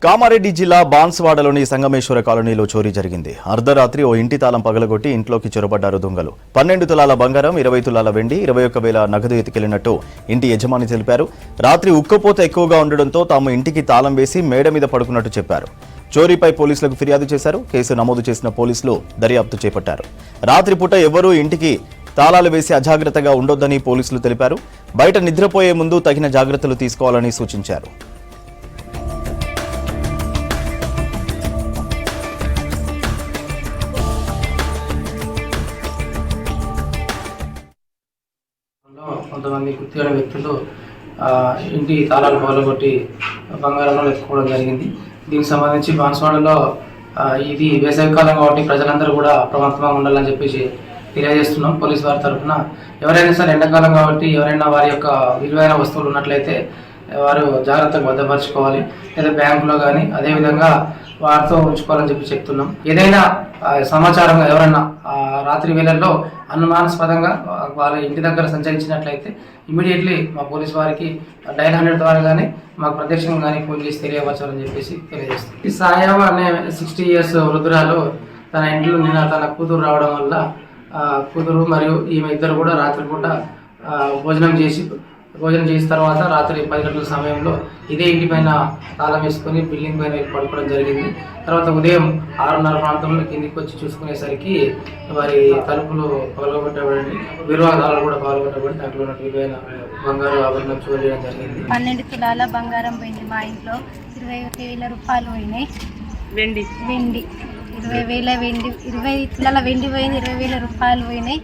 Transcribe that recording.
కామారెడ్డి జిల్లా బాన్స్వాడలోని సంగమేశ్వర కాలనీలో చోరీ జరిగింది. అర్ధరాత్రి ఓ ఇంటి తాళం పగలగొట్టి ఇంట్లోకి చొరబడ్డారు దొంగలు. 12 తులాల బంగారం, 20 తులాల వెండి, 21,000 నగదు ఎత్తుకెళ్లినట్టు ఇంటి యజమాని తెలిపారు. రాత్రి ఉక్కపోత ఎక్కువగా ఉండడంతో తాము ఇంటికి తాళం వేసి మేడ మీద పడుకున్నట్టు చెప్పారు. చోరీపై పోలీసులకు ఫిర్యాదు చేశారు. కేసు నమోదు చేసిన పోలీసులు దర్యాప్తు చేపట్టారు. రాత్రిపూట ఎవరూ ఇంటికి తాళాలు వేసి అజాగ్రత్తగా ఉండొద్దని పోలీసులు తెలిపారు. బయట నిద్రపోయే ముందు తగిన జాగ్రత్తలు తీసుకోవాలని సూచించారు. కొంతమంది గుర్తిన వ్యక్తులు ఇంటి తాళాలు పగలగొట్టి బంగారంలో ఎత్తుకోవడం జరిగింది. దీనికి సంబంధించి బాన్స్వాడలో ఇది వేసవికాలం కాబట్టి ప్రజలందరూ కూడా అప్రమత్తంగా ఉండాలని చెప్పేసి తెలియజేస్తున్నాం. పోలీస్ వారి తరఫున ఎవరైనా సరే ఎండాకాలం కాబట్టి ఎవరైనా వారి యొక్క విలువైన వస్తువులు ఉన్నట్లయితే వారు జాగ్రత్తగా భద్రపరచుకోవాలి, లేదా బ్యాంకులో కానీ అదేవిధంగా వారితో ఉంచుకోవాలని చెప్పి చెప్తున్నాం. ఏదైనా సమాచారం ఎవరైనా రాత్రి వేళల్లో అనుమానాస్పదంగా వాళ్ళ ఇంటి దగ్గర సంచరించినట్లయితే ఇమీడియట్లీ మా పోలీస్ వారికి డైల్ 100 ద్వారా కానీ మాకు ప్రత్యక్షంగా కానీ ఫోన్ చేసి తెలియవచ్చాలని చెప్పేసి తెలియజేస్తుంది. ఈ సాయవ అనే 60 years వృద్ధురాలు తన ఇంట్లో నిన్న తన కూతురు రావడం వల్ల కూతురు మరియు ఈమె ఇద్దరు కూడా రాత్రిపూట భోజనం చేసిన తర్వాత రాత్రి 10 గంటల సమయంలో ఇదే ఇంటి పైన తాళం వేసుకొని బిల్డింగ్ పైన పడుకోవడం జరిగింది. తర్వాత ఉదయం 6:30 ప్రాంతంలో కిందికి వచ్చి చూసుకునేసరికి వారి తలుపులు పగలగొట్టబడి విలువదాలు కూడా పగలగొట్టబడి దాంట్లో ఉన్న విలువైన బంగారు ఆభరణం చోరీ చేయడం జరిగింది. 12 తులాల బంగారం పోయింది. మా ఇంట్లో 21,000 రూపాయలు పోయినాయి. వెండి 20,000 వెండి, 20 తులాల వెండి పోయింది, 20,000 రూపాయలు పోయినాయి.